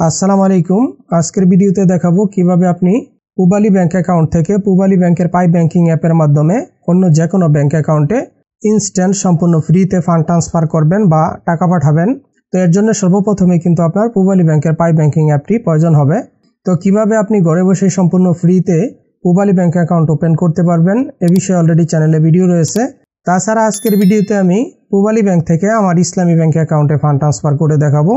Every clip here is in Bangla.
আসসালামু আলাইকুম। আজকের ভিডিওতে দেখাবো কিভাবে আপনি পূবালী ব্যাংক অ্যাকাউন্ট থেকে পূবালী ব্যাংকের পাই ব্যাংকিং অ্যাপের মাধ্যমে অন্য যে কোনো ব্যাংক অ্যাকাউন্টে ইনস্ট্যান্ট সম্পূর্ণ ফ্রিতে ফান্ড ট্রান্সফার করবেন বা টাকা পাঠাবেন। তো এর জন্য সর্বপ্রথমে কিন্তু আপনার পূবালী ব্যাংকের পাই ব্যাংকিং অ্যাপটি প্রয়োজন হবে। তো কিভাবে আপনি ঘরে বসে সম্পূর্ণ ফ্রিতে পূবালী ব্যাংক অ্যাকাউন্ট ওপেন করতে পারবেন এ বিষয়ে অলরেডি চ্যানেলে ভিডিও রয়েছে। তাছাড়া আজকের ভিডিওতে আমি পূবালী ব্যাংক থেকে আমার ইসলামী ব্যাংক অ্যাকাউন্টে ফান্ড ট্রান্সফার করে দেখাবো।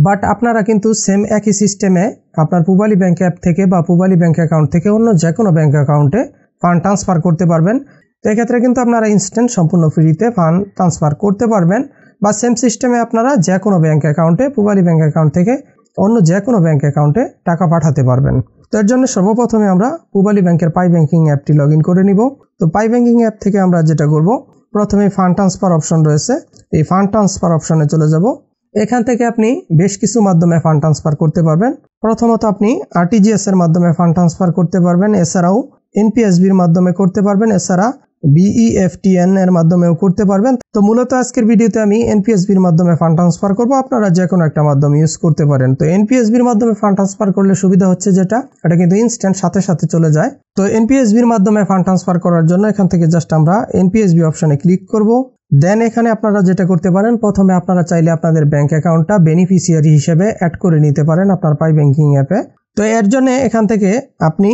বাট আপনারা কিন্তু সেম একই সিস্টেমে আপনার পূবালী ব্যাংক অ্যাপ থেকে বা পূবালী ব্যাংক অ্যাকাউন্ট থেকে অন্য যে কোনো ব্যাংক অ্যাকাউন্টে ফান্ড ট্রান্সফার করতে পারবেন। তো এক্ষেত্রে কিন্তু আপনারা ইনস্ট্যান্ট সম্পূর্ণ ফ্রিতে ফান্ড ট্রান্সফার করতে পারবেন বা সেম সিস্টেমে আপনারা যে কোনো ব্যাংক অ্যাকাউন্টে পূবালী ব্যাংক অ্যাকাউন্ট থেকে অন্য যে কোনো ব্যাংক অ্যাকাউন্টে টাকা পাঠাতে পারবেন। তো এর জন্য সর্বপ্রথমে আমরা পূবালী ব্যাংকের পাই ব্যাংকিং অ্যাপটি লগ ইন করে নিব। তো পাই ব্যাংকিং অ্যাপ থেকে আমরা যেটা করব, প্রথমে ফান্ড ট্রান্সফার অপশন রয়েছে, এই ফান্ড ট্রান্সফার অপশনে চলে যাব। এখান থেকে আপনি বেশ কিছু মাধ্যমে ফান্ড ট্রান্সফার করতে পারবেন। প্রথমত আপনি আরটিজিএস এর মাধ্যমে ফান্ড ট্রান্সফার করতে পারবেন, এছাড়াও এনপিএসবির মাধ্যমে করতে পারবেন, এছাড়া বিইএফটিএন এর মাধ্যমেও করতে পারবেন। তো মূলত আজকের ভিডিওতে আমি এনপিএসবির মাধ্যমে ফান্ড ট্রান্সফার করব, আপনারা যে কোনো একটা মাধ্যম ইউজ করতে পারেন। তো এনপিএসবির মাধ্যমে ফান্ড ট্রান্সফার করলে সুবিধা হচ্ছে যেটা, এটা কিন্তু ইনস্ট্যান্ট সাথে সাথে চলে যায়। তো এনপিএসবির মাধ্যমে ফান্ড ট্রান্সফার করার জন্য এখান থেকে জাস্ট আমরা এনপিএসবি অপশনে ক্লিক করব। দেন এখানে আপনারা যেটা করতে পারেন, প্রথমে আপনারা চাইলে আপনাদের ব্যাংক অ্যাকাউন্টটা বেনিফিশিয়ারি হিসেবে অ্যাড করে নিতে পারেন আপনার পাই ব্যাংকিং অ্যাপে। তো এর জন্য এখান থেকে আপনি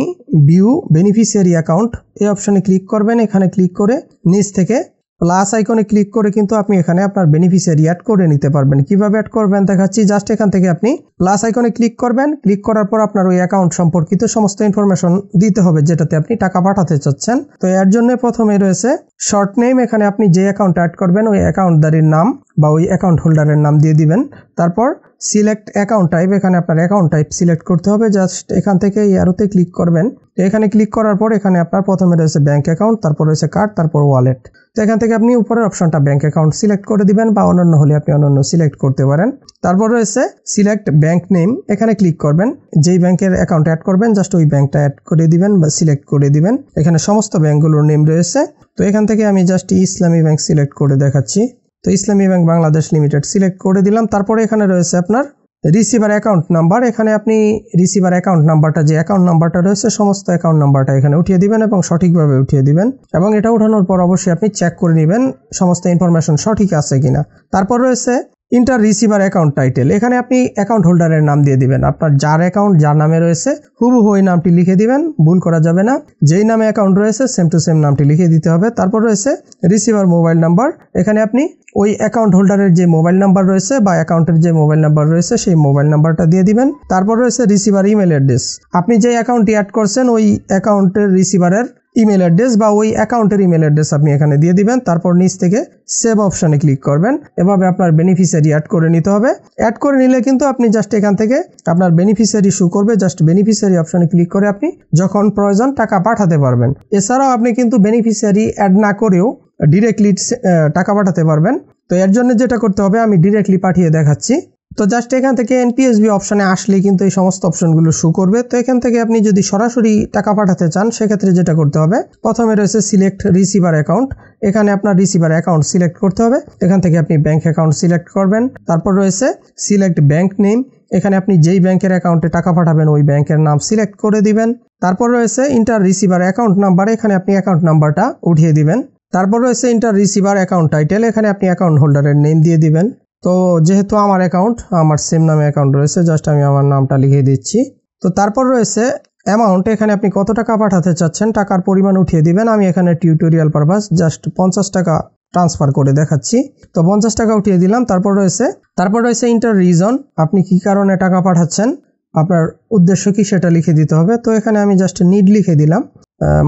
ভিউ বেনিফিশিয়ারি অ্যাকাউন্ট এই অপশনে ক্লিক করবেন। এখানে ক্লিক করে নিচ থেকে প্লাস আইকনে ক্লিক করে কিন্তু আপনি এখানে আপনার বেনিফিশিয়ারি অ্যাড করে নিতে পারবেন। কিভাবে অ্যাড করবেন দেখাচ্ছি। জাস্ট এখান থেকে আপনি প্লাস আইকনে ক্লিক করবেন। ক্লিক করার পর আপনার ওই অ্যাকাউন্ট সম্পর্কিত সমস্ত ইনফরমেশন দিতে হবে যেটাতে আপনি টাকা পাঠাতে চাচ্ছেন। তো এর জন্য প্রথমে রয়েছে শর্ট নেম, এখানে আপনি যে অ্যাকাউন্ট অ্যাড করবেন ওই অ্যাকাউন্টদারের নাম বা ওই অ্যাকাউন্ট হোল্ডারের নাম দিয়ে দিবেন। তারপর সিলেক্ট অ্যাকাউন্ট টাইপ, এখানে আপনার অ্যাকাউন্ট টাইপ সিলেক্ট করতে হবে। জাস্ট এখান থেকে এই অ্যারোতে ক্লিক করবেন। তো এখানে ক্লিক করার পর এখানে আপনার প্রথমে রয়েছে ব্যাংক অ্যাকাউন্ট, তারপর রয়েছে কার্ড, তারপর ওয়ালেট। তো এখান থেকে আপনি উপরের অপশনটা ব্যাংক অ্যাকাউন্ট সিলেক্ট করে দিবেন বা অন্যান্য হলে আপনি অন্যান্য সিলেক্ট করতে পারেন। তারপর রয়েছে সিলেক্ট ব্যাংক নেম, এখানে ক্লিক করবেন। যেই ব্যাংকের অ্যাকাউন্ট অ্যাড করবেন জাস্ট ওই ব্যাংকটা অ্যাড করে দিবেন বা সিলেক্ট করে দিবেন। এখানে সমস্ত ব্যাংকগুলোর নেম রয়েছে। তো এখান থেকে আমি জাস্ট ইসলামী ব্যাংক সিলেক্ট করে দেখাচ্ছি। তো ইসলামী ব্যাংক বাংলাদেশ লিমিটেড সিলেক্ট করে দিলাম। তারপরে এখানে রয়েছে আপনার রিসিভার অ্যাকাউন্ট নাম্বার, এখানে আপনি রিসিভার অ্যাকাউন্ট নাম্বারটা যে অ্যাকাউন্ট নাম্বারটা রয়েছে সমস্ত অ্যাকাউন্ট নাম্বারটা এখানে উঠিয়ে দিবেন এবং সঠিকভাবে উঠিয়ে দিবেন। এবং এটা উঠানোর পর অবশ্যই আপনি চেক করে নেবেন সমস্ত ইনফরমেশন সঠিক আছে কিনা। তারপর রয়েছে ইন্টার রিসিভার অ্যাকাউন্ট টাইটেল, এখানে আপনি অ্যাকাউন্ট হোল্ডারের নাম দিয়ে দিবেন। আপনার যার অ্যাকাউন্ট যার নামে রয়েছে হুবহু ওই নামটি লিখে দিবেন, ভুল করা যাবে না। যেই নামে অ্যাকাউন্ট রয়েছে সেম টু সেম নামটি লিখে দিতে হবে। তারপর রয়েছে রিসিভার মোবাইল নাম্বার, এখানে আপনি ওই অ্যাকাউন্ট হোল্ডারের যে মোবাইল নাম্বার রয়েছে বা অ্যাকাউন্টের যে মোবাইল নাম্বার রয়েছে সেই মোবাইল নাম্বারটা দিয়ে দিবেন। তারপর রয়েছে রিসিভার ইমেল অ্যাড্রেস, আপনি যে অ্যাকাউন্টটি অ্যাড করছেন ওই অ্যাকাউন্টের রিসিভারের ইমেল অ্যাড্রেস বা ওই অ্যাকাউন্টের ইমেল অ্যাড্রেস আপনি এখানে দিয়ে দিবেন। তারপর নিচ থেকে সেভ অপশনে ক্লিক করবেন। এভাবে আপনার বেনিফিশিয়ারি অ্যাড করে নিতে হবে। অ্যাড করে নিলে কিন্তু আপনি জাস্ট এখান থেকে আপনার বেনিফিশিয়ারি শো করবে, জাস্ট বেনিফিশিয়ারি অপশনে ক্লিক করে আপনি যখন প্রয়োজন টাকা পাঠাতে পারবেন। এছাড়াও আপনি কিন্তু বেনিফিশিয়ারি অ্যাড না করেও ডিরেক্টলি টাকা পাঠাতে পারবেন। তো এর জন্য যেটা করতে হবে আমি ডিরেক্টলি পাঠিয়ে দেখাচ্ছি। তো জাস্ট এখান থেকে এনপিএসবি অপশনে আসলে কিন্তু এই সমস্ত অপশনগুলো শো করবে। তো এখান থেকে আপনি যদি সরাসরি টাকা পাঠাতে চান সেক্ষেত্রে যেটা করতে হবে, প্রথমে রয়েছে সিলেক্ট রিসিভার অ্যাকাউন্ট, এখানে আপনার রিসিভার অ্যাকাউন্ট সিলেক্ট করতে হবে। এখান থেকে আপনি ব্যাংক অ্যাকাউন্ট সিলেক্ট করবেন। তারপর রয়েছে সিলেক্ট ব্যাংক নেম, এখানে আপনি যেই ব্যাংকের অ্যাকাউন্টে টাকা পাঠাবেন ওই ব্যাংকের নাম সিলেক্ট করে দিবেন। তারপর রয়েছে ইন্টার রিসিভার অ্যাকাউন্ট নাম্বার, এখানে আপনি অ্যাকাউন্ট নাম্বারটা উঠিয়ে দিবেন। তারপর রয়েছে ইন্টার রিসিভার অ্যাকাউন্ট টাইটেল, এখানে আপনি অ্যাকাউন্ট হোল্ডারের নেম দিয়ে দিবেন। তো যেহেতু আমার অ্যাকাউন্ট আমার সেম নামে অ্যাকাউন্ট রয়েছে জাস্ট আমি আমার নামটা লিখে দিচ্ছি। তো তারপর রয়েছে অ্যামাউন্ট, এখানে আপনি কত টাকা পাঠাতে চাচ্ছেন টাকার পরিমাণ উঠিয়ে দিবেন। আমি এখানে টিউটোরিয়াল পারপাস জাস্ট 50 টাকা ট্রান্সফার করে দেখাচ্ছি। তো 50 টাকা উঠিয়ে দিলাম। তারপর রয়েছে ইন্টার রিজন, আপনি কি কারণে টাকা পাঠাচ্ছেন, আপনার উদ্দেশ্য কি সেটা লিখে দিতে হবে। তো এখানে আমি জাস্ট নিড লিখে দিলাম,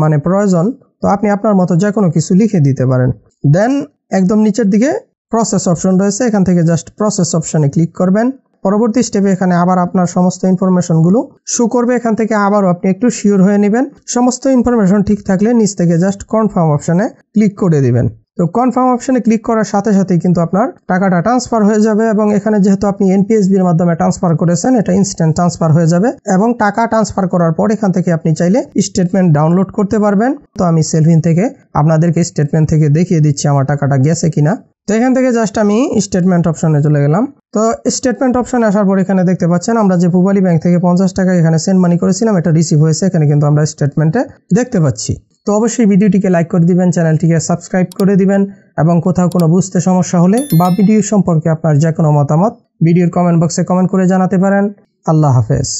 মানে প্রয়োজন। তো আপনি আপনার মতো যে কোনো কিছু লিখে দিতে পারেন। দেন একদম নিচের দিকে প্রসেস অপশন রয়েছে, এখান থেকে জাস্ট প্রসেস অপশনে ক্লিক করবেন। পরবর্তী স্টেপে এখানে আবার আপনার সমস্ত ইনফরমেশনগুলো শো করবে। এখান থেকে আবারও আপনি একটু শিওর হয়ে নেবেন। সমস্ত ইনফরমেশন ঠিক থাকলে নিচ থেকে জাস্ট কনফার্ম অপশনে ক্লিক করে দিবেন। তো কনফার্ম অপশনে ক্লিক করার সাথে সাথেই কিন্তু আপনার টাকাটা ট্রান্সফার হয়ে যাবে এবং এখানে যেহেতু আপনি NPSB এর মাধ্যমে ট্রান্সফার করেছেন এটা ইনস্ট্যান্ট ট্রান্সফার হয়ে যাবে এবং টাকা ট্রান্সফার করার পর এখান থেকে আপনি চাইলে স্টেটমেন্ট ডাউনলোড করতে পারবেন। তো আমি সেলফিন থেকে আপনাদেরকে স্টেটমেন্ট থেকে দেখিয়ে দিচ্ছি আমার টাকাটা গেছে কিনা। তো এখান থেকে জাস্ট আমি স্টেটমেন্ট অপশনে চলে গেলাম। তো স্টেটমেন্ট অপশনে আসার পর এখানে দেখতে পাচ্ছেন আমরা যে পূবালী ব্যাংক থেকে 50 টাকা এখানে সেন্ড মানি করেছিলাম এটা রিসিভ হয়েছে, এখানে কিন্তু আমরা স্টেটমেন্টে দেখতে পাচ্ছি। তো অবশ্যই ভিডিওটিকে লাইক করে দিবেন, চ্যানেলটিকে সাবস্ক্রাইব করে দিবেন এবং কোথাও কোনো বুঝতে সমস্যা হলে বা ভিডিও সম্পর্কে আপনার যে কোনো মতামত ভিডিওর কমেন্ট বক্সে কমেন্ট করে জানাতে পারেন। আল্লাহ হাফেজ।